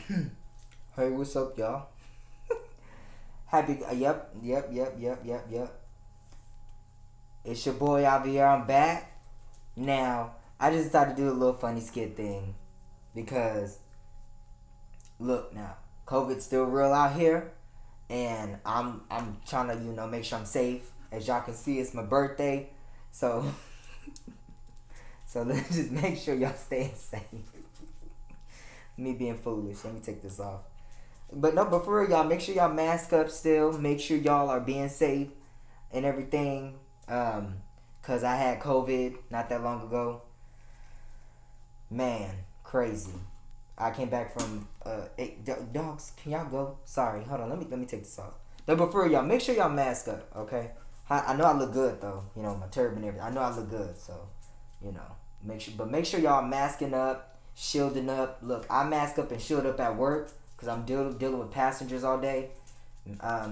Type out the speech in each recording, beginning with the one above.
Hey, what's up, y'all? Happy, yep. It's your boy Aviere. I'm back. Now, I just decided to do a little funny skit thing because, look, now, COVID's still real out here, and I'm trying to make sure I'm safe. As y'all can see, it's my birthday, so so let's just make sure y'all staying safe. Me being foolish. Let me take this off. But for real, y'all, make sure y'all mask up still. Make sure y'all are being safe and everything. Cause I had COVID not that long ago. Man, crazy. I came back from dogs. Can y'all go? Sorry, hold on. Let me take this off. No, but for real, y'all, make sure y'all mask up. Okay. I know I look good though. My turban and everything. I know I look good. So, make sure y'all masking up, shielding up. Look, I mask up and shield up at work because I'm dealing with passengers all day.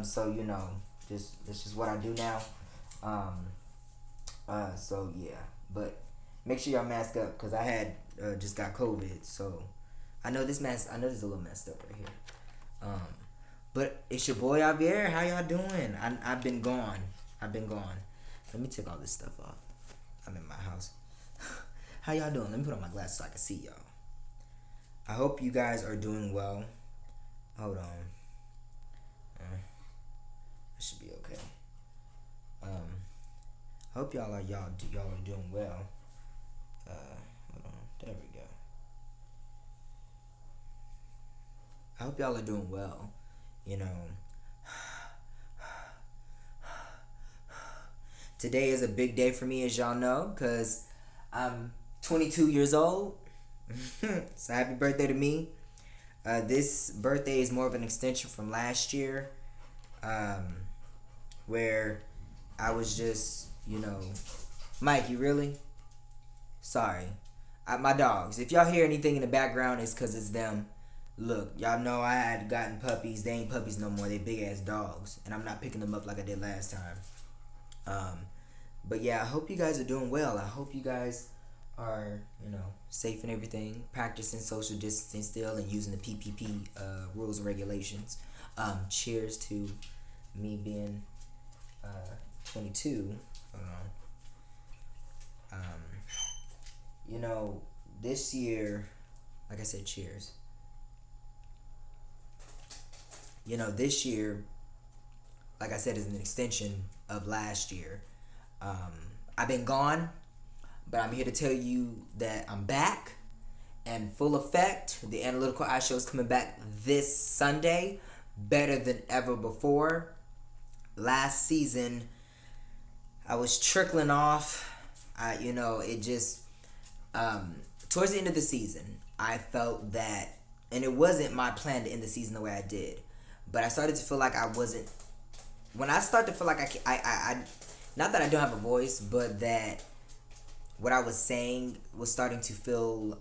So that's just what I do now. So yeah, but make sure y'all mask up because I had just got COVID. So I know this a little messed up right here. But it's your boy Aviere. How y'all doing? I've been gone. Let me take all this stuff off. I'm in my house. How y'all doing? Let me put on my glasses so I can see y'all. I hope you guys are doing well. Hold on. I should be okay. I hope y'all are doing well. Hold on. There we go. I hope y'all are doing well. Today is a big day for me, as y'all know, because I'm 22 years old. So happy birthday to me. This birthday is more of an extension from last year, where I was just, Mikey, really? Sorry. My dogs. If y'all hear anything in the background, it's because it's them. Look, y'all know I had gotten puppies. They ain't puppies no more. They big ass dogs. And I'm not picking them up like I did last time. But yeah, I hope you guys are doing well. I hope you guys are, safe and everything. Practicing social distancing still and using the PPP rules and regulations. Cheers to me being 22. Hold on. This year, like I said, cheers. This year, like I said, is an extension of last year. I've been gone, but I'm here to tell you that I'm back and full effect. The Analytical Eye Show is coming back this Sunday, better than ever before. Last season, I was trickling off. It just towards the end of the season, I felt that, and it wasn't my plan to end the season the way I did, but I started to feel like I wasn't. When I start to feel like I not that I don't have a voice, but that what I was saying was starting to feel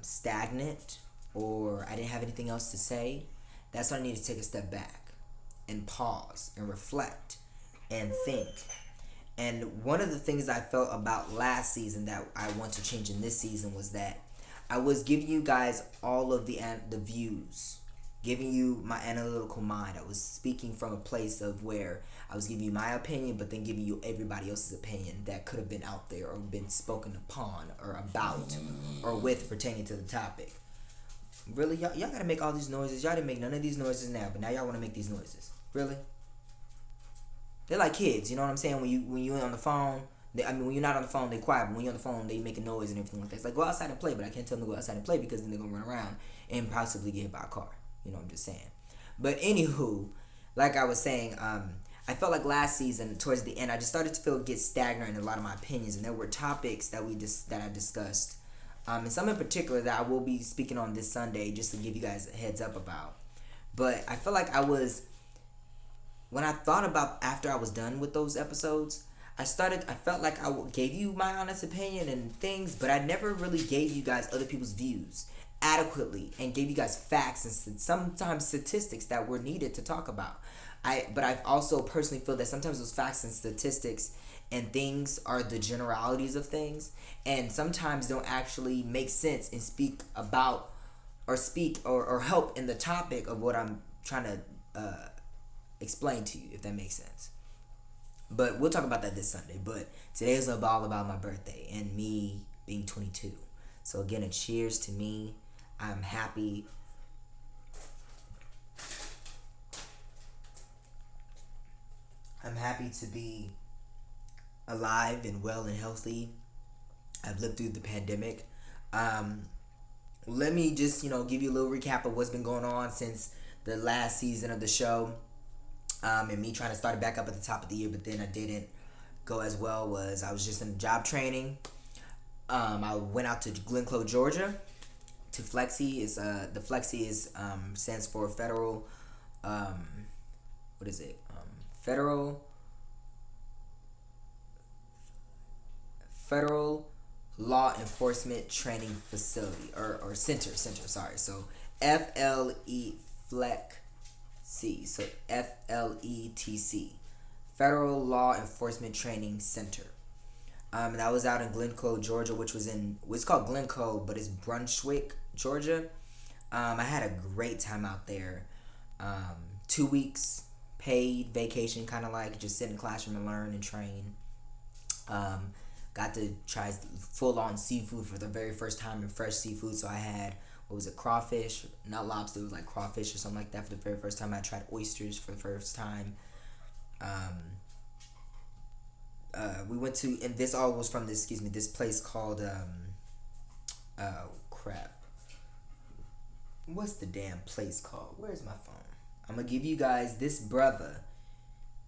stagnant, or I didn't have anything else to say. That's when I needed to take a step back and pause and reflect and think. And one of the things I felt about last season that I want to change in this season was that I was giving you guys all of the views, giving you my analytical mind. I was speaking from a place of where I was giving you my opinion, but then giving you everybody else's opinion that could have been out there or been spoken upon or about or with pertaining to the topic. Really, y'all gotta make all these noises. Y'all didn't make none of these noises now, but now y'all want to make these noises. Really? They're like kids, you know what I'm saying? When you on the phone, when you're not on the phone, they quiet. But when you're on the phone, they make a noise and everything like that. It's like, go outside and play, but I can't tell them to go outside and play because then they're gonna run around and possibly get hit by a car. I'm just saying. But anywho, like I was saying, I felt like last season, towards the end, I just started to get stagnant in a lot of my opinions, and there were topics that I discussed, and some in particular that I will be speaking on this Sunday, just to give you guys a heads up about. But I feel like when I thought about after I was done with those episodes, I felt like I gave you my honest opinion and things, but I never really gave you guys other people's views adequately and gave you guys facts and sometimes statistics that were needed to talk about. But I also personally feel that sometimes those facts and statistics and things are the generalities of things and sometimes don't actually make sense and speak about or speak or help in the topic of what I'm trying to explain to you, if that makes sense. But we'll talk about that this Sunday. But today is all about my birthday and me being 22. So again, a cheers to me. I'm happy. I'm happy to be alive and well and healthy. I've lived through the pandemic. Let me just, give you a little recap of what's been going on since the last season of the show. And me trying to start it back up at the top of the year, but then I didn't go as well. I was just in job training. I went out to Glencoe, Georgia, to Flexi. The Flexi stands for Federal. What is it? Federal Law Enforcement Training Facility or Center. Sorry, so FLE Flexi. So FLETC, Federal Law Enforcement Training Center. And I was out in Glencoe, Georgia, it's called Glencoe, but it's Brunswick, Georgia. I had a great time out there. 2 weeks paid vacation, kind of like just sit in the classroom and learn and train. Got to try full-on seafood for the very first time, and fresh seafood. So I had, crawfish, not lobster, it was like crawfish or something like that for the very first time. I tried oysters for the first time. We went to, and this all was from this place called, what's the damn place called? Where's my phone? I'm gonna give you guys this brother.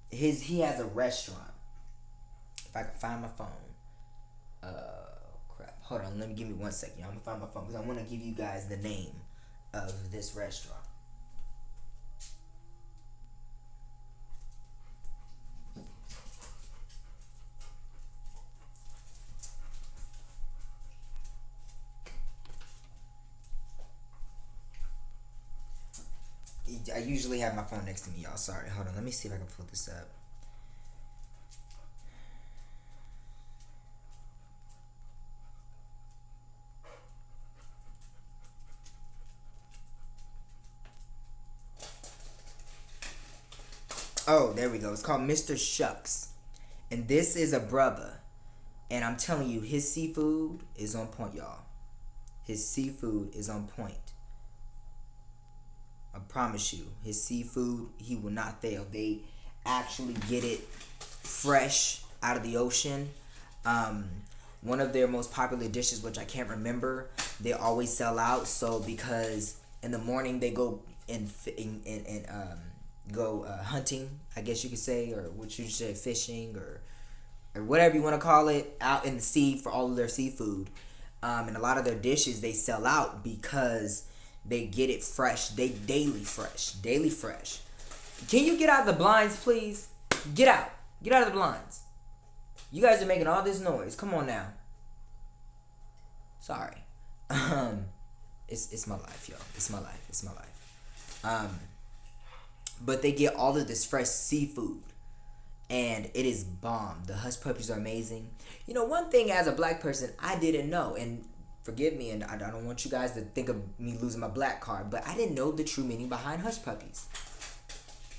He has a restaurant. If I can find my phone. Hold on, give me 1 second. I'm gonna find my phone because I want to give you guys the name of this restaurant. I usually have my phone next to me, y'all. Sorry. Hold on. Let me see if I can pull this up. Oh, there we go. It's called Mr. Shucks. And this is a brother. And I'm telling you, his seafood is on point, y'all. His seafood is on point. I promise you, his seafood, he will not fail. They actually get it fresh out of the ocean. One of their most popular dishes, which I can't remember, they always sell out. So because in the morning they go go hunting, I guess you could say, or what you say, fishing, or whatever you want to call it, out in the sea for all of their seafood. And a lot of their dishes they sell out because they get it fresh. They daily fresh. Can you get out of the blinds, please? Get out of the blinds. You guys are making all this noise. Come on now. Sorry. It's my life, yo. It's my life. But they get all of this fresh seafood, and it is bomb. The hush puppies are amazing. One thing as a black person I didn't know, and forgive me, and I don't want you guys to think of me losing my black card, but I didn't know the true meaning behind hush puppies.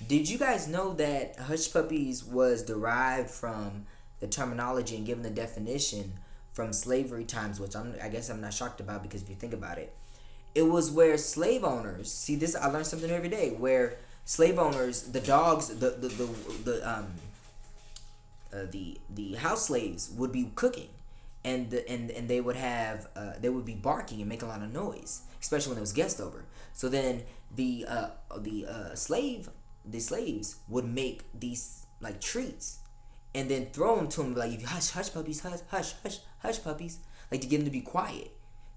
Did you guys know that hush puppies was derived from the terminology and given the definition from slavery times, which I guess I'm not shocked about, because if you think about it, it was where slave owners, see this, I learn something every day, where slave owners, the dogs, the house slaves would be cooking, and they would have they would be barking and make a lot of noise, especially when there was guests over. So then the slaves would make these like treats, and then throw them to them like, hush puppies, hush puppies, like to get them to be quiet,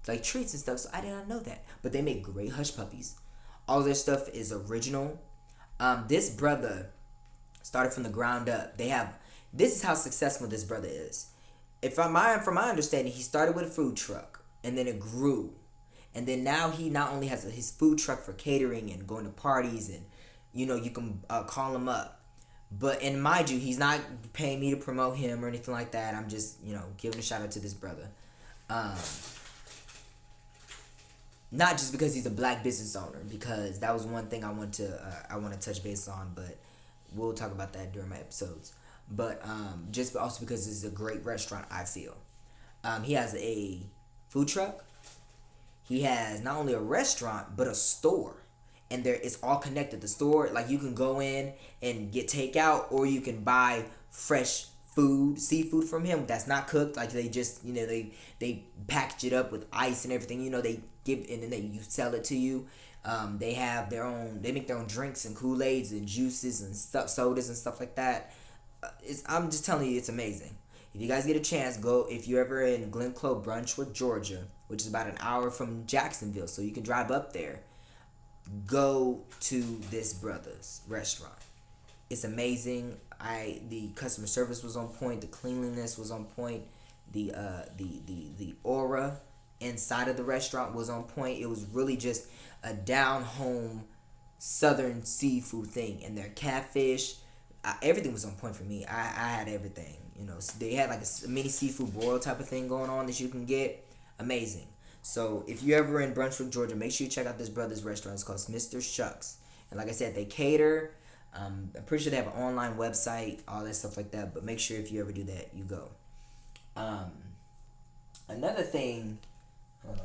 like treats and stuff. So I did not know that, but they make great hush puppies. All their stuff is original. This brother started from the ground up. This is how successful this brother is. From my understanding, he started with a food truck, and then it grew, and then now he not only has his food truck for catering and going to parties, and you can call him up, and mind you, he's not paying me to promote him or anything like that. I'm just giving a shout out to this brother. Not just because he's a black business owner, because that was one thing I want to touch base on, but we'll talk about that during my episodes. But just also because this is a great restaurant, I feel. He has a food truck. He has not only a restaurant but a store, and there it's all connected. The store, like, you can go in and get takeout, or you can buy fresh food, seafood from him that's not cooked. Like, they just, they package it up with ice and everything. They give, and then you sell it to you. They have their own. They make their own drinks and Kool-Aids and juices and stuff, sodas and stuff like that. I'm just telling you, it's amazing. If you guys get a chance, go. If you're ever in Glenclo, Brunswick, Georgia, which is about an hour from Jacksonville, so you can drive up there, go to this brother's restaurant. It's amazing. The customer service was on point. The cleanliness was on point. The aura inside of the restaurant was on point. It was really just a down home southern seafood thing, and their catfish, everything was on point for me. I had everything. So they had like a mini seafood boil type of thing going on that you can get. Amazing. So if you're ever in Brunswick, Georgia, make sure you check out this brother's restaurant. It's called Mr. Shucks. And like I said, they cater. I'm pretty sure they have an online website, all that stuff like that. But make sure if you ever do that, you go. Another thing. Hold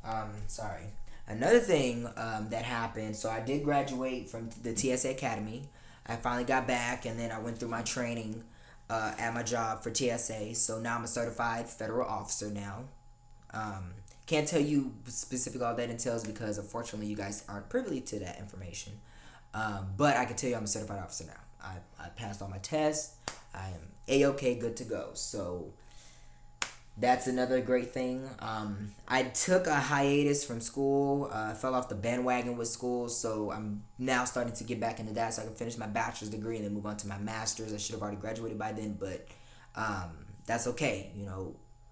on. Sorry. Another thing that happened. So I did graduate from the TSA Academy. I finally got back, and then I went through my training at my job for TSA. So now I'm a certified federal officer now. Can't tell you specifically all that entails because unfortunately you guys aren't privy to that information. But I can tell you I'm a certified officer now. I passed all my tests. I am A-OK, good to go. So that's another great thing. I took a hiatus from school. I fell off the bandwagon with school, so I'm now starting to get back into that so I can finish my bachelor's degree and then move on to my master's. I should have already graduated by then, but that's okay.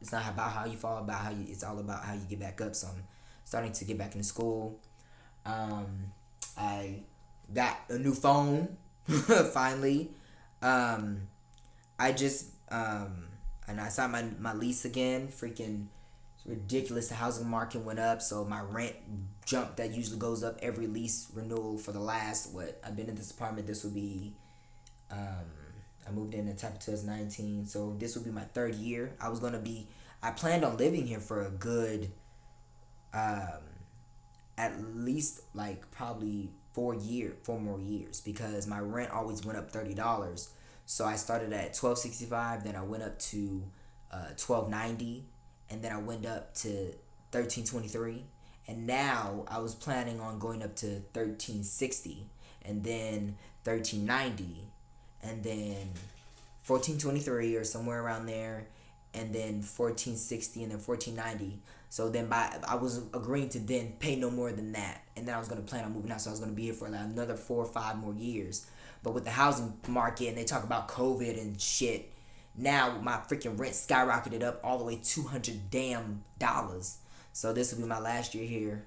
It's not about how you fall, it's all about how you get back up. So I'm starting to get back into school. I got a new phone finally. I just and I signed my lease again. Freaking ridiculous. The housing market went up, so my rent jumped. That usually goes up every lease renewal for the last, I've been in this apartment. This will be, I moved in top of 2019, so this will be my third year. I planned on living here for a good, at least like probably 4 more years, because my rent always went up $30. So I started at $12.65, then I went up to $12.90, and then I went up to $13.23, and now I was planning on going up to $13.60, and then $13.90, and then $14.23 or somewhere around there, and then $14.60, and then $14.90. So then I was agreeing to then pay no more than that, and then I was going to plan on moving out, so I was going to be here for like another 4 or 5 more years. But with the housing market, and they talk about COVID and shit, now my freaking rent skyrocketed up all the way $200 damn dollars. So this will be my last year here.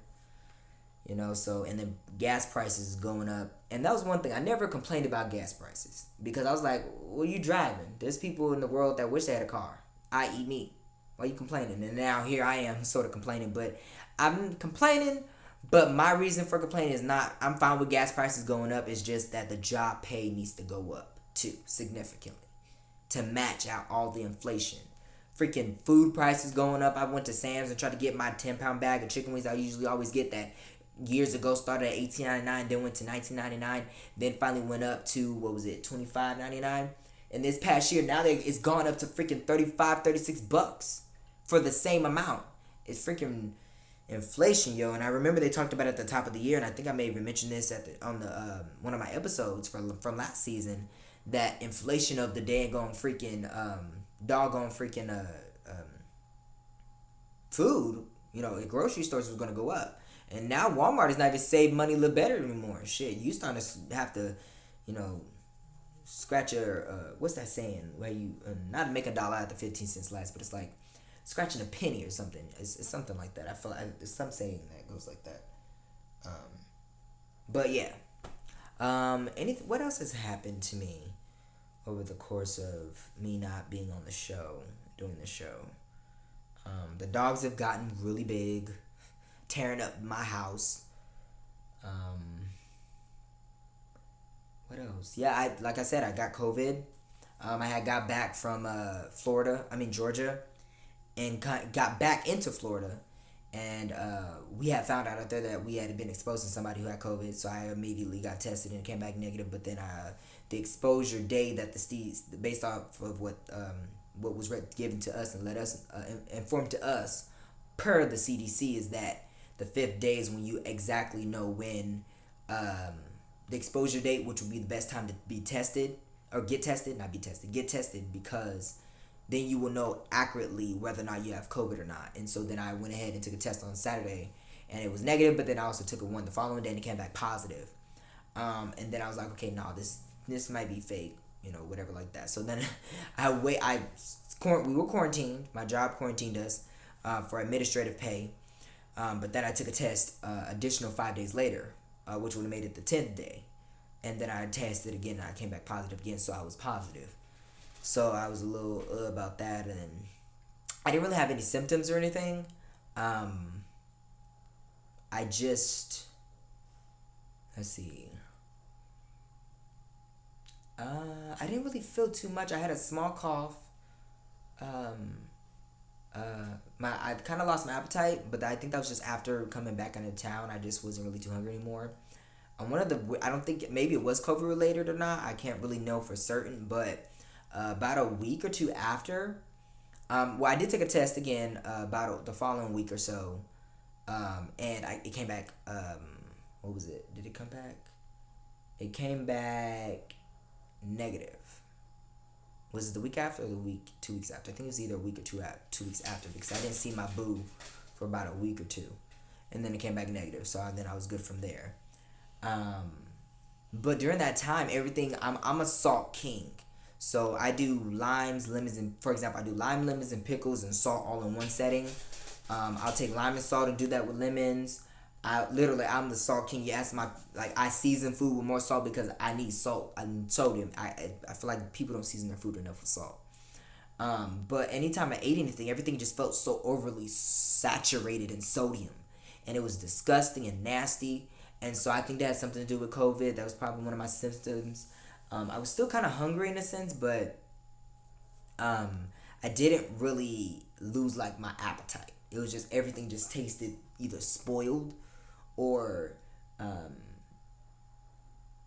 So, and then gas prices going up. And that was one thing. I never complained about gas prices, because I was like, well, you driving. There's people in the world that wish they had a car, i.e. me. Why are you complaining? And now here I am sort of complaining. But I'm complaining, but my reason for complaining is not, I'm fine with gas prices going up. It's just that the job pay needs to go up too, significantly, to match out all the inflation. Freaking food prices going up. I went to Sam's and tried to get my 10-pound bag of chicken wings. I usually always get that. Years ago, started at $18.99, then went to $19.99, then finally went up to, $25.99. And this past year, now it's gone up to freaking $35-$36 for the same amount. It's freaking inflation, yo. And I remember they talked about it at the top of the year, and I think I may even mention this on the one of my episodes from last season, that inflation of the doggone freaking food, at grocery stores was gonna go up. And now Walmart is not even save money a little better anymore. Shit, you starting to have to, scratch your, what's that saying? Where you, not make a dollar out of 15 cents less, but it's like scratching a penny or something. It's something like that. I feel like there's some saying that goes like that. But yeah. What else has happened to me over the course of me not being on the show, doing the show? The dogs have gotten really big, tearing up my house. Um, what else? Yeah, I like I said, I got COVID. I had got back from Georgia, and got back into Florida, and we had found out there that we had been exposed to somebody who had COVID. So I immediately got tested and came back negative. But then the exposure day that the Steeds, based off of what was given to us and let us informed to us per the CDC, is that the fifth day is when you exactly know when the exposure date, which would be the best time to be tested or get tested, not be tested, get tested, because then you will know accurately whether or not you have COVID or not. And so then I went ahead and took a test on Saturday, and it was negative. But then I also took one the following day, and it came back positive. And then I was like, okay, no, this might be fake, whatever like that. So then we were quarantined. My job quarantined us for administrative pay. But then I took a test additional 5 days later, which would have made it the 10th day. And then I tested again, and I came back positive again, so I was positive. So I was a little about that, and I didn't really have any symptoms or anything. I just, let's see. I didn't really feel too much. I had a small cough. I kind of lost my appetite, but I think that was just after coming back into town. I just wasn't really too hungry anymore. I don't think, maybe it was COVID related or not. I can't really know for certain, but about a week or two after, I did take a test again about the following week or so, and it came back. What was it? Did it come back? It came back negative. Was it the week after or the week 2 weeks after? I think it was either a week or 2 weeks after, because I didn't see my boo for about a week or two, and then it came back negative. So then I was good from there. But during that time, everything, I'm a salt king. So I do limes, lemons, and for example, I do lime, lemons, and pickles and salt all in one setting. I'll take lime and salt and do that with lemons. I'm the salt king. You ask I season food with more salt because I need salt. I need sodium. I feel like people don't season their food enough with salt. But anytime I ate anything, everything just felt so overly saturated in sodium, and it was disgusting and nasty. And so I think that had something to do with COVID. That was probably one of my symptoms. I was still kind of hungry in a sense, but I didn't really lose my appetite. It was just everything just tasted either spoiled or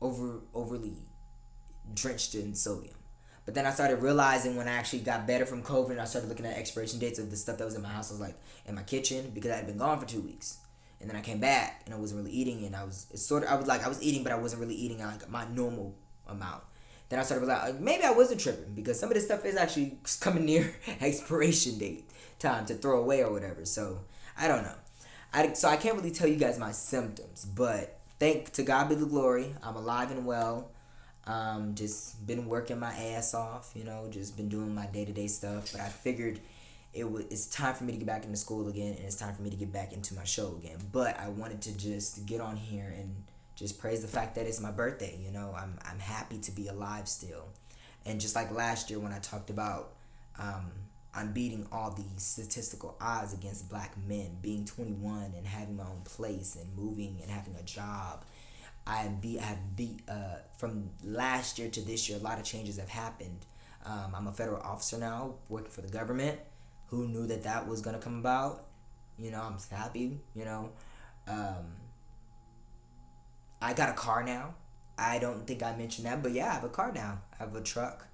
overly drenched in sodium. But then I started realizing when I actually got better from COVID, and I started looking at expiration dates of the stuff that was in my house. I was in my kitchen, because I had been gone for 2 weeks. And then I came back and I wasn't really eating, and I was eating, but I wasn't really eating my normal amount. Then I started maybe I wasn't tripping, because some of this stuff is actually coming near expiration date time to throw away or whatever. So I don't know. So I can't really tell you guys my symptoms, but thank to God be the glory. I'm alive and well. Just been working my ass off, just been doing my day-to-day stuff. But I figured it's time for me to get back into school again, and it's time for me to get back into my show again. But I wanted to just get on here and just praise the fact that it's my birthday. I'm happy to be alive still. And just like last year when I talked about I'm beating all these statistical odds against black men, being 21 and having my own place and moving and having a job. I have beat from last year to this year, a lot of changes have happened. I'm a federal officer now, working for the government. Who knew that was going to come about? I'm happy, I got a car now. I don't think I mentioned that, but yeah, I have a car now. I have a truck.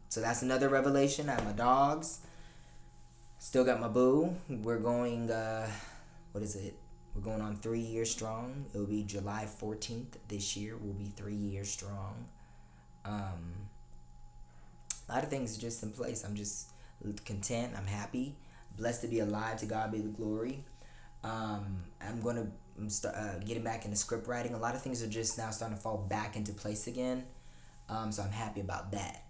So that's another revelation. I have my dogs. Still got my boo. We're going, what is it? We're going on 3 years strong. It'll be July 14th this year. We'll be 3 years strong. A lot of things are just in place. I'm just content. I'm happy. Blessed to be alive. To God be the glory. I'm getting back into script writing. A lot of things are just now starting to fall back into place again. So I'm happy about that.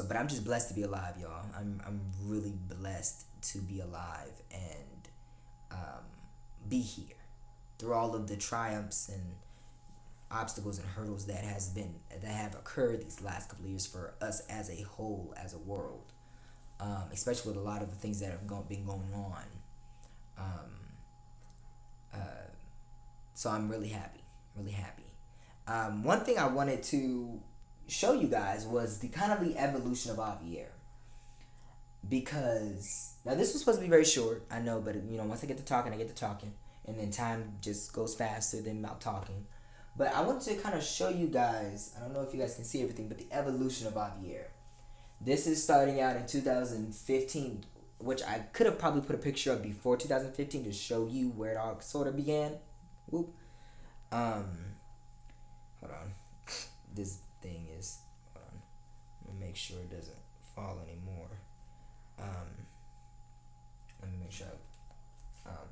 But I'm just blessed to be alive, y'all. I'm really blessed to be alive and be here through all of the triumphs and obstacles and hurdles that have occurred these last couple of years for us as a whole, as a world. especially with a lot of the things that have been going on. Um, so I'm really happy, really happy. One thing I wanted to show you guys was the kind of the evolution of Aviere, because now this was supposed to be very short, I know, but once I get to talking, I get to talking, and then time just goes faster than out talking. But I wanted to kind of show you guys. I don't know if you guys can see everything, but the evolution of Aviere. This is starting out in 2015, which I could have probably put a picture of before 2015 to show you where it all sort of began. Whoop. Hold on. This thing is. Hold on. Let me make sure it doesn't fall anymore. Let me make sure. Hold on.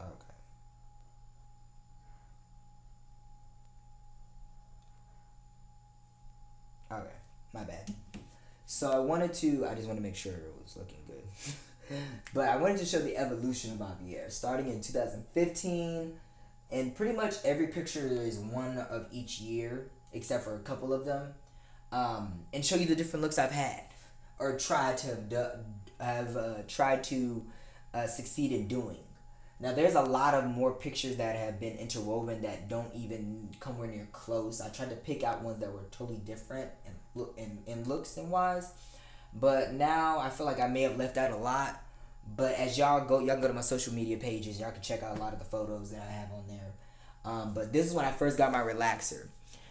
Okay. Okay. My bad. So I just want to make sure it was looking good. But I wanted to show the evolution of Aviere, starting in 2015, and pretty much every picture is one of each year, except for a couple of them, and show you the different looks I've had, or tried to succeed in doing. Now there's a lot of more pictures that have been interwoven that don't even come near close. I tried to pick out ones that were totally different in looks and wise. But now I feel like I may have left out a lot. But as y'all can go to my social media pages. Y'all can check out a lot of the photos that I have on there. But this is when I first got my relaxer.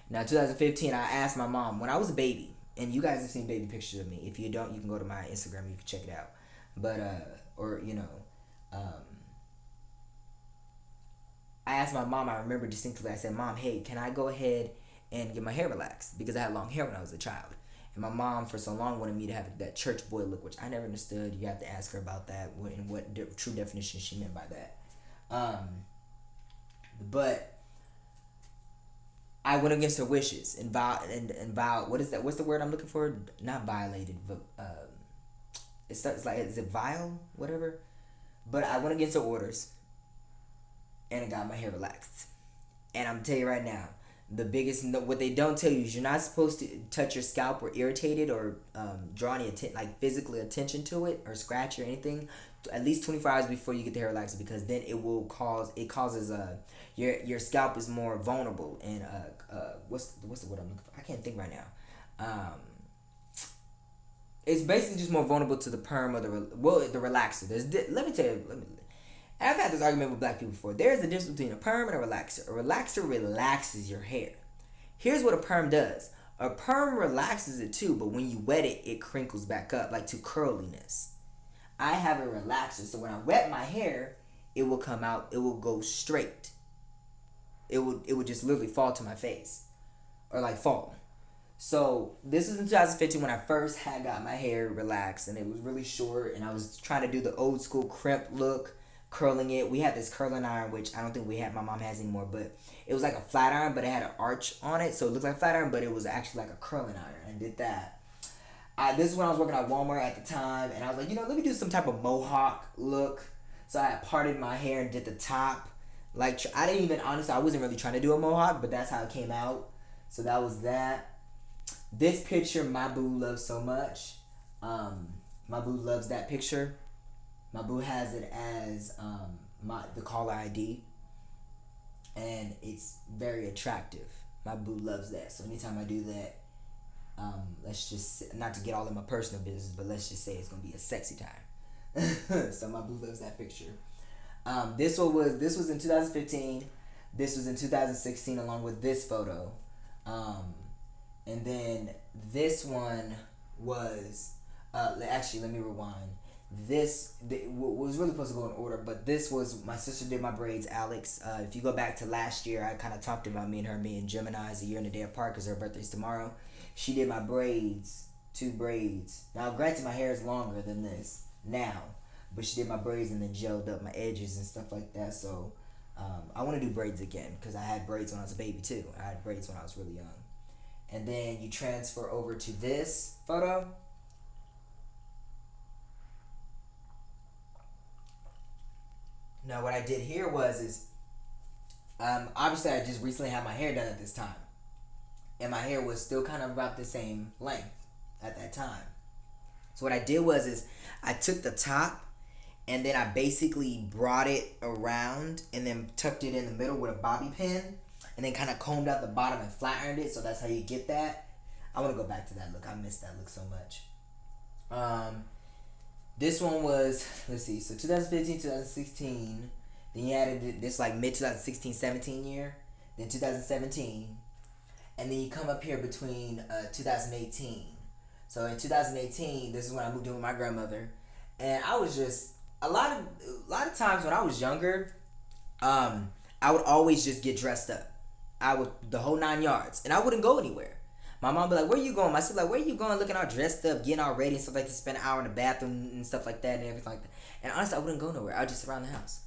Now 2015, I asked my mom when I was a baby, and you guys have seen baby pictures of me. If you don't, you can go to my Instagram. You can check it out. But I asked my mom. I remember distinctly. I said, "Mom, hey, can I go ahead and get my hair relaxed?" Because I had long hair when I was a child. And my mom, for so long, wanted me to have that church boy look, which I never understood. You have to ask her about that and what true definition she meant by that. But I went against her wishes and vowed. What is that? What's the word I'm looking for? Not violated, but it's like, is it vile? Whatever. But I went against her orders, and I got my hair relaxed. And I'm telling you right now, what they don't tell you is you're not supposed to touch your scalp or irritate it or draw any physically attention to it or scratch or anything at least 24 hours before you get the hair relaxer, because then it causes your scalp is more vulnerable and what's the word I'm looking for? I can't think right now. It's basically just more vulnerable to the perm or the relaxer. Let me tell you. I've had this argument with black people before. There's a difference between a perm and a relaxer. A relaxer relaxes your hair. Here's what a perm does. A perm relaxes it too, but when you wet it, it crinkles back up, like to curliness. I have a relaxer, so when I wet my hair, it will come out, it will go straight. It would just literally fall to my face. Or fall. So this was in 2015 when I first got my hair relaxed, and it was really short, and I was trying to do the old school crimp look, curling it. We had this curling iron, which I don't think my mom has anymore, but it was like a flat iron, but it had an arch on it, so it looked like a flat iron, but it was actually like a curling iron. I did that. This is when I was working at Walmart at the time, and I was like, let me do some type of mohawk look. So I had parted my hair and did the top. I didn't even, honestly, I wasn't really trying to do a mohawk, but that's how it came out. So that was that. This picture, my boo loves so much. My boo loves that picture. My boo has it as the caller ID, and it's very attractive. My boo loves that. So anytime I do that, let's just, not to get all in my personal business, but let's just say it's gonna be a sexy time. So my boo loves that picture. This was in 2015. This was in 2016, along with this photo, and then this one was actually, let me rewind. This was really supposed to go in order, but this was, my sister did my braids, Alex. If you go back to last year, I kind of talked about me and her being Geminis, a year and a day apart, because her birthday's tomorrow. She did my braids, 2 braids. Now, granted, my hair is longer than this now, but she did my braids and then gelled up my edges and stuff like that. So I want to do braids again, because I had braids when I was a baby too. I had braids when I was really young. And then you transfer over to this photo. Now what I did here is obviously I just recently had my hair done at this time. and my hair was still kind of about the same length at that time. So what I did was is I took the top and then I basically brought it around and then tucked it in the middle with a bobby pin and then kind of combed out the bottom and flat ironed it. So that's how you get that. I want to go back to that look. I miss that look so much. This one was, let's see, so 2015, 2016. Then you added this like mid 2016, 17 year. Then 2017. And then you come up here between 2018. So in 2018, this is when I moved in with my grandmother. And I was just, a lot of times when I was younger, I would always just get dressed up. The whole 9 yards. And I wouldn't go anywhere. My mom would be like, where you going? My sister like, where you going? Looking all dressed up, getting all ready and stuff like that. Spend an hour in the bathroom and stuff like that and everything like that. And honestly, I wouldn't go nowhere. I would just around the house.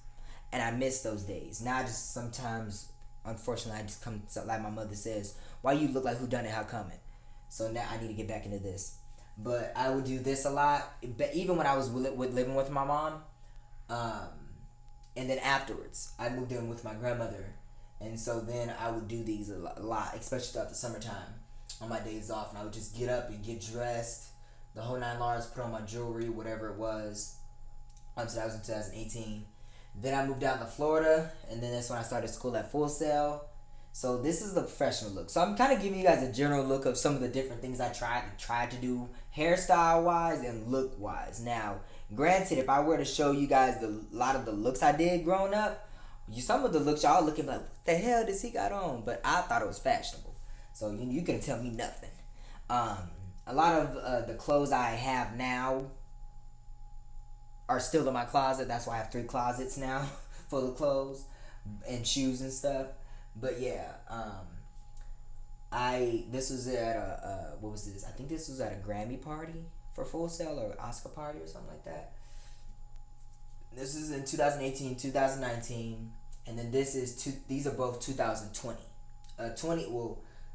And I miss those days. Now I just sometimes, unfortunately, I just come, like my mother says, why you look like who done it, how coming? So now I need to get back into this. But I would do this a lot. But even when I was living with my mom, and then afterwards, I moved in with my grandmother. And so then I would do these a lot, especially throughout the summertime. On my days off, and I would just get up and get dressed, the whole 9 yards, put on my jewelry, whatever it was. So that was in 2018. Then I moved down to Florida, and then that's when I started school at Full Sail. So this is the professional look. So I'm kind of giving you guys a general look of some of the different things I tried to do hairstyle wise and look wise. Now, granted, if I were to show you guys a lot of the looks I did growing up, some of the looks y'all looking like, what the hell does he got on? But I thought it was fashionable. So you can tell me nothing. A lot of the clothes I have now are still in my closet. That's why I have 3 closets now full of clothes and shoes and stuff. But yeah, this was at a what was this? I think this was at a Grammy party for Full Sail or Oscar party or something like that. This is in 2018, 2019, and then these are both 2020.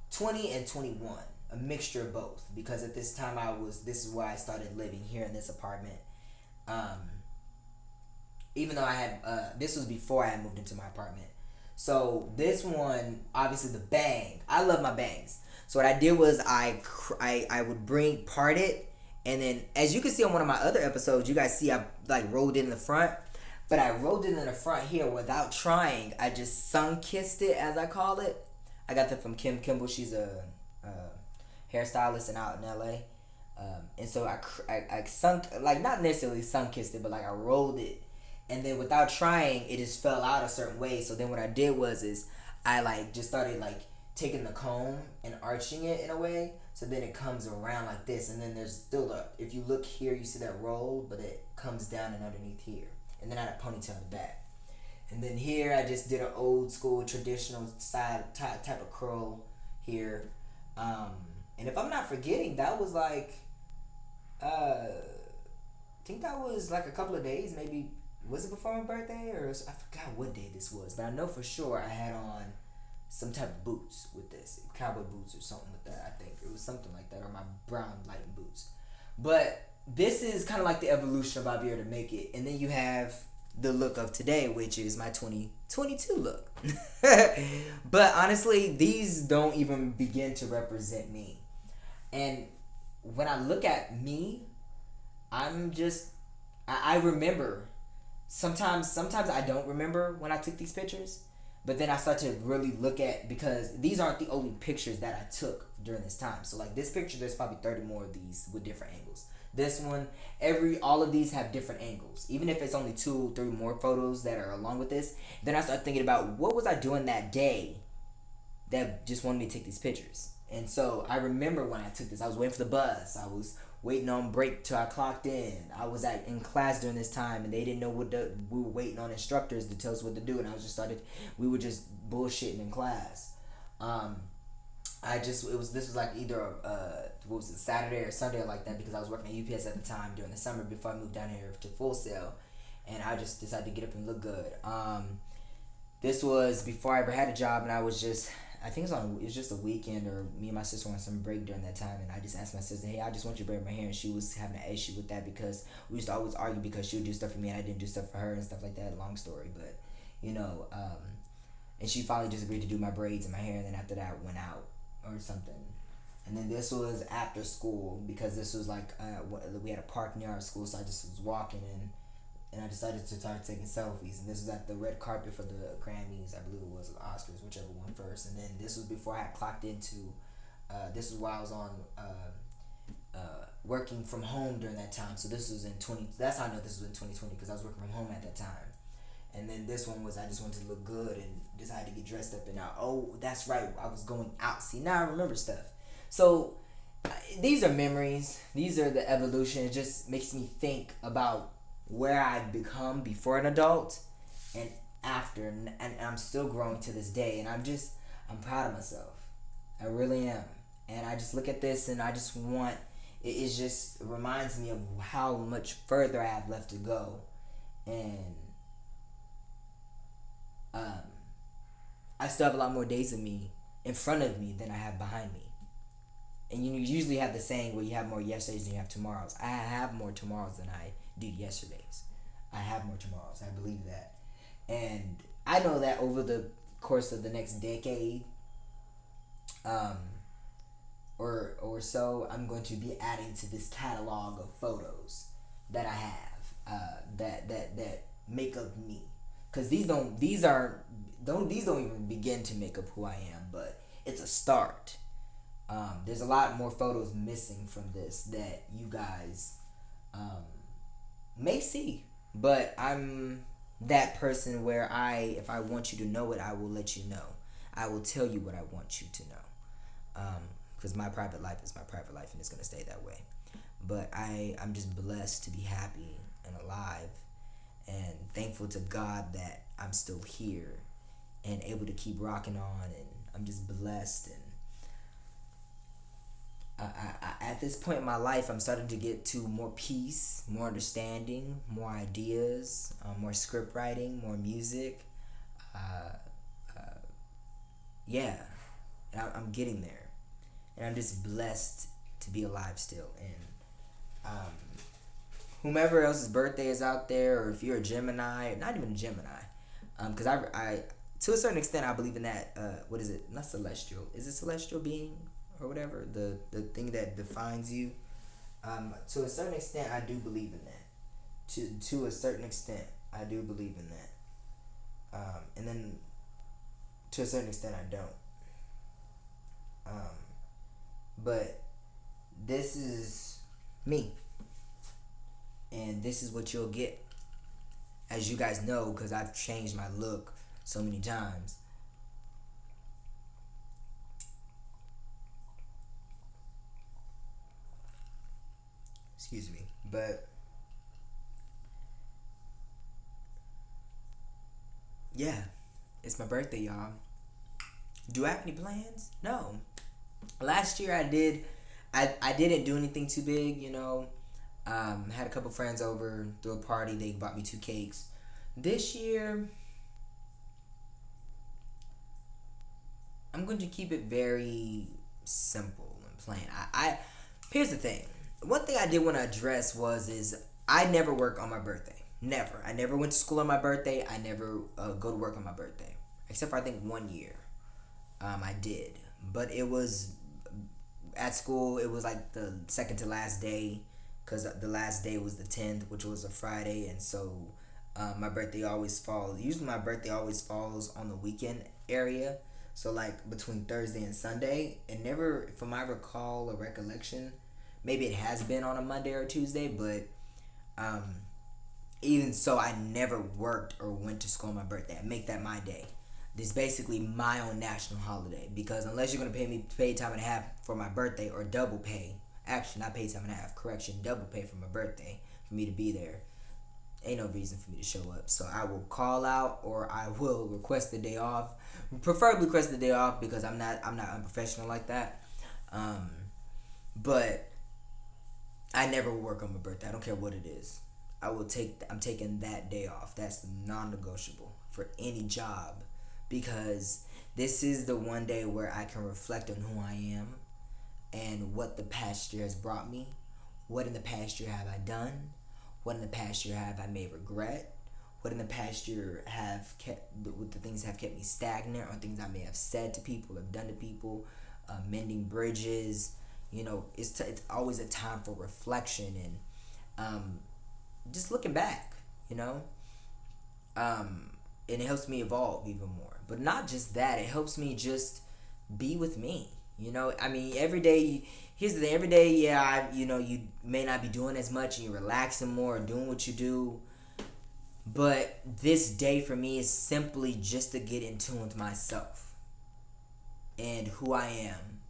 20 and 21, a mixture of both, because at this time this is where I started living here in this apartment. Even though I had, this was before I had moved into my apartment. So this one, obviously the bang, I love my bangs. So what I did was I would part it, and then as you can see on one of my other episodes, you guys see I like rolled it in the front, but I rolled it in the front here without trying. I just sun-kissed it, as I call it. I got that from Kim Kimball. She's a hairstylist and out in LA. And so I sunk, like not necessarily sun-kissed it, but like I rolled it. And then without trying, it just fell out a certain way. So then what I did was I like just started like taking the comb and arching it in a way. So then it comes around like this. And then there's still if you look here, you see that roll, but it comes down and underneath here. And then I had a ponytail in the back. And then here I just did an old school traditional side type of curl here. And if I'm not forgetting, that was like, I think that was like a couple of days, maybe, was it before my birthday? Or I forgot what day this was. But I know for sure I had on some type of boots with this. Cowboy boots or something with that, I think. It was something like that, or my brown light boots. But this is kind of like the evolution of Aviere to make it. And then you have the look of today, which is my 2022 look. But honestly, these don't even begin to represent me. And when I look at me, I'm just, I remember. Sometimes I don't remember when I took these pictures, but then I start to really look at, because these aren't the only pictures that I took during this time. So like this picture, there's probably 30 more of these with different angles. This one, all of these have different angles. Even if it's only 2, 3 more photos that are along with this, then I start thinking about what was I doing that day that just wanted me to take these pictures. And so I remember when I took this, I was waiting for the bus. I was waiting on break till I clocked in. I was in class during this time, and they didn't know we were waiting on instructors to tell us what to do, and we were just bullshitting in class. This was like either Saturday or Sunday or like that, because I was working at UPS at the time during the summer before I moved down here to Full Sail, and I just decided to get up and look good. This was before I ever had a job, and I was just, I think it was just a weekend, or me and my sister were on some break during that time, and I just asked my sister, hey, I just want you to braid my hair, and she was having an issue with that because we used to always argue because she would do stuff for me and I didn't do stuff for her and stuff like that. Long story, but and she finally just agreed to do my braids and my hair, and then after that went out. or something. And then this was after school because this was like we had a park near our school, so I just was walking in, and I decided to start taking selfies. And this was at the red carpet for the Grammys, I believe it was, the Oscars, whichever one first. And then this was before I had clocked into. This was while I was on working from home during that time. So this was in 20. That's how I know this was in 2020 because I was working from home at that time. And then this one was I just wanted to look good and decided to get dressed up. And now, oh, that's right, I was going out. See, now I remember stuff. So these are memories. These are the evolution. It just makes me think about where I've become before an adult and after. And I'm still growing to this day. And I'm proud of myself. I really am. And I just look at this and I just want, it just reminds me of how much further I have left to go. And I still have a lot more days of me in front of me than I have behind me. And you usually have the saying where you have more yesterdays than you have tomorrows. I have more tomorrows than I do yesterdays. I have more tomorrows. I believe that. And I know that over the course of the next decade, or so, I'm going to be adding to this catalog of photos that I have that make up me. Because these don't even begin to make up who I am, but it's a start. There's a lot more photos missing from this that you guys may see, but I'm that person where if I want you to know it, I will let you know. I will tell you what I want you to know, because my private life is my private life, and it's gonna stay that way. But I'm just blessed to be happy and alive, and thankful to God that I'm still here and able to keep rocking on, and I'm just blessed. And at this point in my life, I'm starting to get to more peace, more understanding, more ideas, more script writing, more music. Yeah, and I'm getting there, and I'm just blessed to be alive still. And whomever else's birthday is out there, or if you're a Gemini, not even a Gemini, because I to a certain extent I believe in that. What is it? Not celestial. Is it celestial being? Or whatever, the thing that defines you. To a certain extent, I do believe in that. To a certain extent, I do believe in that. And then to a certain extent, I don't. But this is me, and this is what you'll get, as you guys know, because I've changed my look so many times. Excuse me. But yeah, it's my birthday, y'all. Do I have any plans? No. Last year I didn't do anything too big, you know. Had a couple friends over, threw a party, they bought me 2 cakes. This year I'm going to keep it very simple and plain. I here's the thing. One thing I did want to address is I never work on my birthday. Never. I never went to school on my birthday. I never go to work on my birthday. Except for I think 1 year. I did. But it was at school, it was like the second to last day, because the last day was the 10th, which was a Friday. And so my birthday always falls. Usually my birthday always falls on the weekend area. So like between Thursday and Sunday. And never, from my recall or recollection, maybe it has been on a Monday or Tuesday, but even so, I never worked or went to school on my birthday. I make that my day. This is basically my own national holiday, because unless you're going to pay me paid time and a half for my birthday, or double pay, actually not paid time and a half, correction, double pay for my birthday for me to be there, ain't no reason for me to show up. So I will call out, or I will request the day off. Preferably request the day off, because I'm not unprofessional like that. But I never work on my birthday. I don't care what it is. I'm taking that day off. That's non-negotiable for any job, because this is the one day where I can reflect on who I am and what the past year has brought me. What in the past year have I done? What in the past year have I made regret? What in the past year have kept the things have kept me stagnant, or things I may have said to people, have done to people, mending bridges. It's always a time for reflection and just looking back. You know, and it helps me evolve even more. But not just that, it helps me just be with me. I mean, every day. Here's the thing. Every day, yeah, you may not be doing as much, and you're relaxing more, and doing what you do. But this day for me is simply just to get in tune with myself and who I am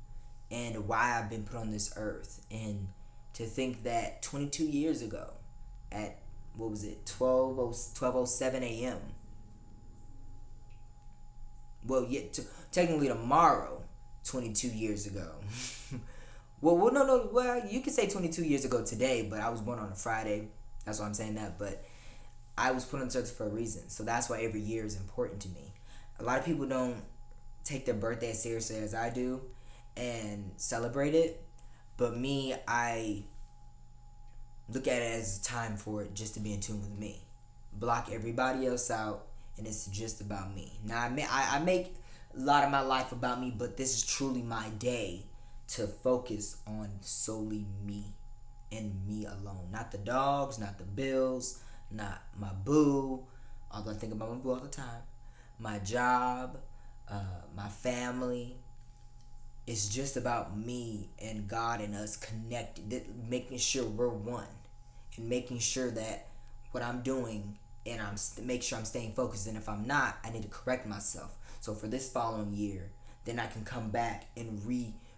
and why I've been put on this earth. And to think that 22 years ago, at what was it, 12:07 a.m. Well, technically tomorrow, 22 years ago. No. Well, you can say 22 years ago today, but I was born on a Friday. That's why I'm saying that. But I was put on this earth for a reason. So that's why every year is important to me. A lot of people don't take their birthday as seriously as I do and celebrate it. But me, I look at it as a time for it just to be in tune with me. Block everybody else out, and it's just about me. Now, I make a lot of my life about me, but this is truly my day to focus on solely me and me alone. Not the dogs, not the bills, not my boo, although I think about my boo all the time, my job, my family. It's just about me and God and us connected, making sure we're one, and making sure that what I'm doing, and make sure I'm staying focused. And if I'm not, I need to correct myself. So for this following year, then I can come back and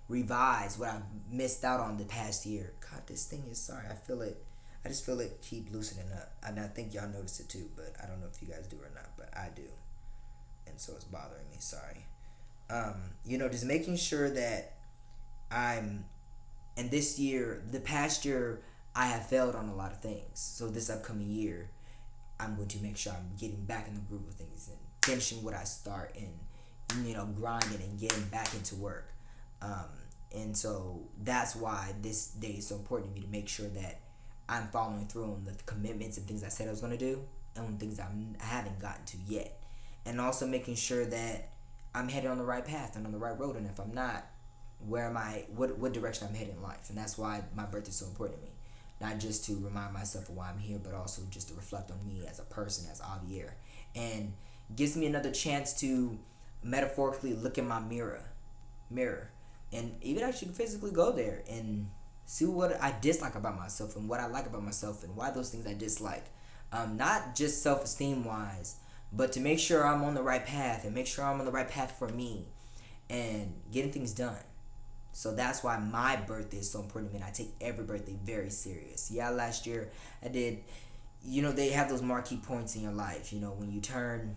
revise what I've missed out on the past year. God, this thing is sorry. I just feel it keep loosening up. And I think y'all notice it too, but I don't know if you guys do or not, but I do. And so it's bothering me. Sorry. Just making sure that and this year, the past year, I have failed on a lot of things. So this upcoming year, I'm going to make sure I'm getting back in the groove of things and finishing what I start and, grinding and getting back into work. And so that's why this day is so important to me, to make sure that I'm following through on the commitments and things I said I was going to do, and on things I haven't gotten to yet. And also making sure that I'm headed on the right path and on the right road. And if I'm not, where am I, what direction I'm heading in life. And that's why my birthday is so important to me. Not just to remind myself of why I'm here, but also just to reflect on me as a person, as Aviere. And gives me another chance to metaphorically look in my mirror. And even actually physically go there and see what I dislike about myself and what I like about myself and why those things I dislike. Not just self-esteem wise, but to make sure I'm on the right path and make sure I'm on the right path for me and getting things done. So that's why my birthday is so important to me, and I take every birthday very serious. Yeah, last year I did, they have those marquee points in your life. When you turn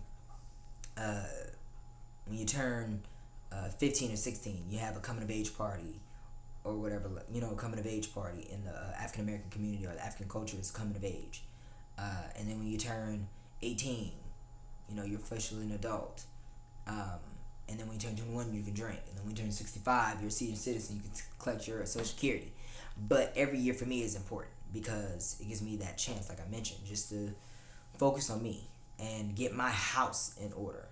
15 or 16, you have a coming of age party or whatever, coming of age party in the African American community, or the African culture is coming of age. And then when you turn 18, you're officially an adult. And then when you turn 21, you can drink. And then when you turn 65, you're a senior citizen, you can collect your Social Security. But every year for me is important because it gives me that chance, like I mentioned, just to focus on me and get my house in order.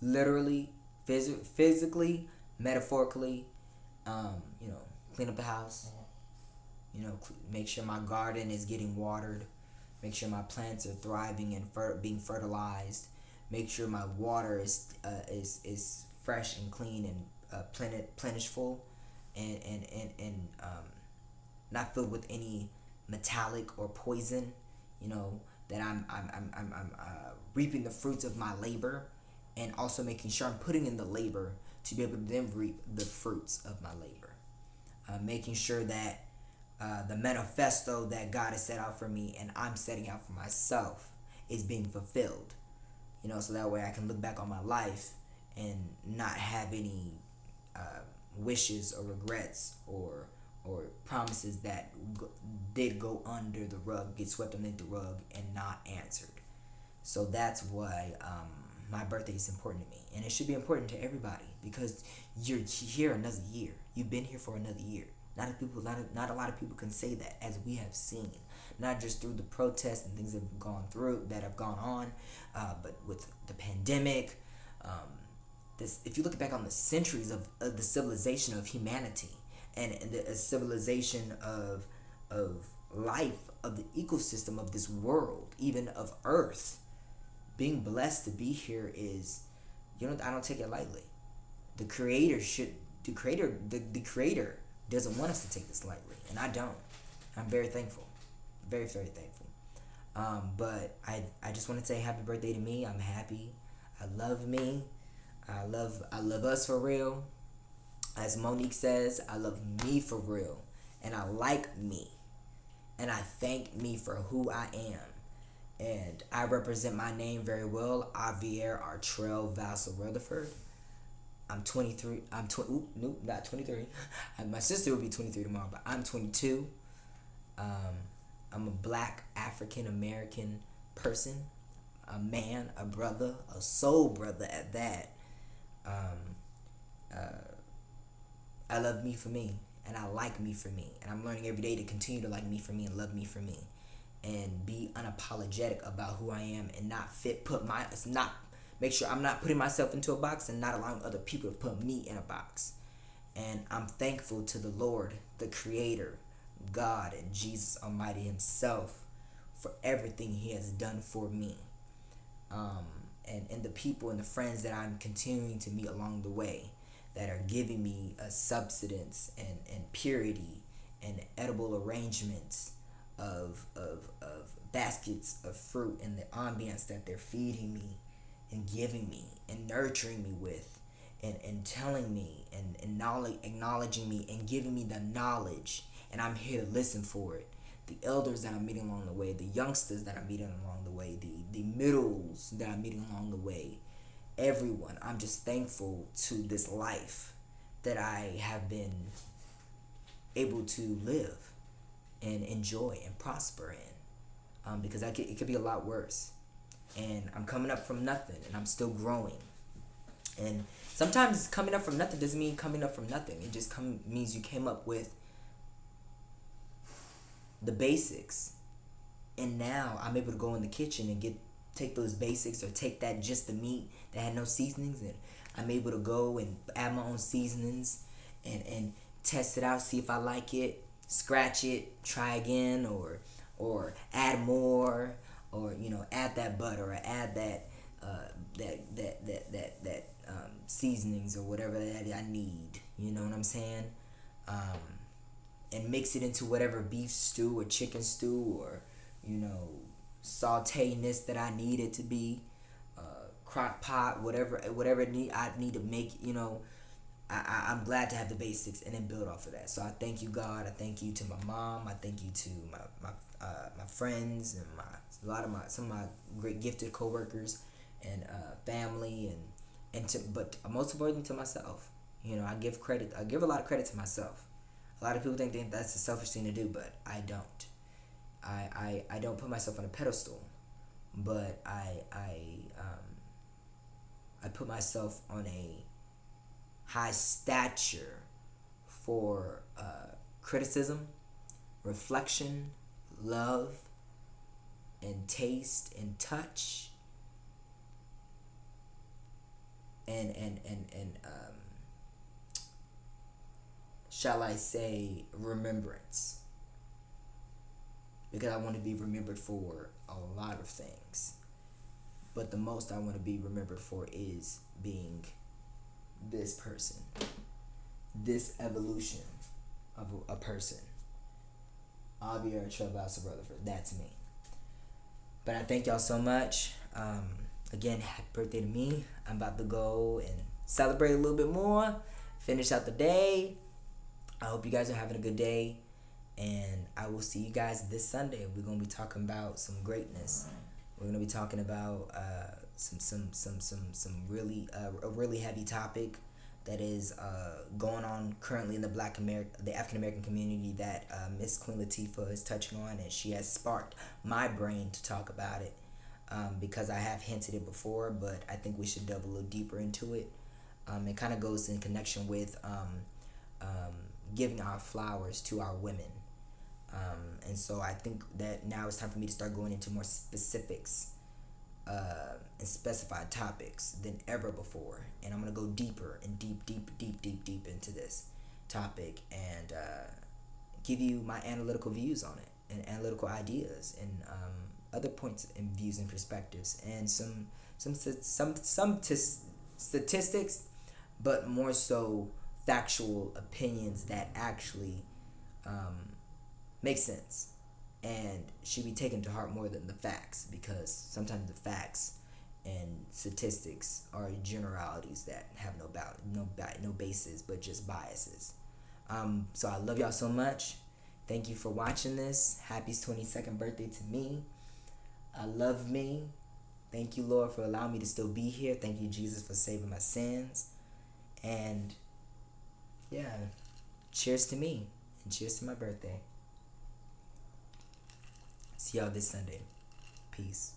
Literally, physically, metaphorically, clean up the house, make sure my garden is getting watered, make sure my plants are thriving and being fertilized, make sure my water is fresh and clean and plentiful and not filled with any metallic or poison, that I'm reaping the fruits of my labor, and also making sure I'm putting in the labor to be able to then reap the fruits of my labor. Making sure that the manifesto that God has set out for me and I'm setting out for myself is being fulfilled. So that way I can look back on my life and not have any wishes or regrets or promises that did go under the rug, get swept underneath the rug and not answered. So that's why my birthday is important to me, and it should be important to everybody because you're here another year. You've been here for another year. Not a lot of people can say that, as we have seen, not just through the protests and things that have gone on, but with the pandemic, this, if you look back on the centuries of the civilization of humanity, and the civilization of life, of the ecosystem of this world, even of Earth, being blessed to be here is, I don't take it lightly. The creator should the creator doesn't want us to take this lightly, and I don't. I'm very thankful, very, very thankful. But I just want to say happy birthday to me. I'm happy. I love me. I love us for real. As Monique says, I love me for real, and I like me, and I thank me for who I am, and I represent my name very well. Aviere Vassel Rutherford. I'm 23. Nope, not 23. My sister will be 23 tomorrow, but I'm 22. I'm a Black African American person, a man, a brother, a soul brother at that. I love me for me, and I like me for me, and I'm learning every day to continue to like me for me and love me for me, and be unapologetic about who I am, and not make sure I'm not putting myself into a box and not allowing other people to put me in a box. And I'm thankful to the Lord, the Creator, God, and Jesus Almighty Himself for everything He has done for me, and the people and the friends that I'm continuing to meet along the way, that are giving me a substance and purity and edible arrangements of baskets of fruit, and the ambience that they're feeding me and giving me and nurturing me with, and telling me and knowledge, acknowledging me and giving me the knowledge, and I'm here to listen for it. The elders that I'm meeting along the way, the youngsters that I'm meeting along the way, the middles that I'm meeting along the way, everyone. I'm just thankful to this life that I have been able to live and enjoy and prosper in, because it could be a lot worse, and I'm coming up from nothing, and I'm still growing. And sometimes coming up from nothing doesn't mean coming up from nothing. It just means you came up with the basics, and now I'm able to go in the kitchen and take those basics, or take that, just the meat that had no seasonings, and I'm able to go and add my own seasonings and test it out, see if I like it, scratch it, try again, or add more, or add that butter, or add that seasonings, or whatever that I need. You know what I'm saying? And mix it into whatever beef stew or chicken stew, or sauténess that I need it to be, crock pot, whatever I need to make. I'm glad to have the basics and then build off of that. So I thank you, God. I thank you to my mom. I thank you to my friends, and some of my great gifted coworkers, and family, but most importantly to myself. I give a lot of credit to myself. A lot of people think that's a selfish thing to do, but I don't. I don't put myself on a pedestal, but I put myself on a high stature for criticism, reflection, love, and taste, and touch, and shall I say, remembrance. Because I want to be remembered for a lot of things. But the most I want to be remembered for is being this person. This evolution of a person. Aviere Vassel Rutherford. That's me. But I thank y'all so much. Again, happy birthday to me. I'm about to go and celebrate a little bit more. Finish out the day. I hope you guys are having a good day. And I will see you guys this Sunday. We're gonna be talking about some greatness. We're gonna be talking about some really a really heavy topic that is going on currently in the African American community that Miss Queen Latifah is touching on, and she has sparked my brain to talk about it, because I have hinted it before, but I think we should delve a little deeper into it. It kind of goes in connection with giving our flowers to our women. And so I think that now it's time for me to start going into more specifics and specified topics than ever before, and I'm gonna go deeper and deep into this topic and give you my analytical views on it and analytical ideas and other points and views and perspectives and some statistics, but more so factual opinions that actually make sense and should be taken to heart more than the facts, because sometimes the facts and statistics are generalities that have no basis but just biases. So I love y'all so much. Thank you for watching this. Happy 22nd birthday to me. I love me. Thank you, Lord, for allowing me to still be here. Thank you, Jesus, for saving my sins. And yeah, cheers to me and cheers to my birthday. See y'all this Sunday. Peace.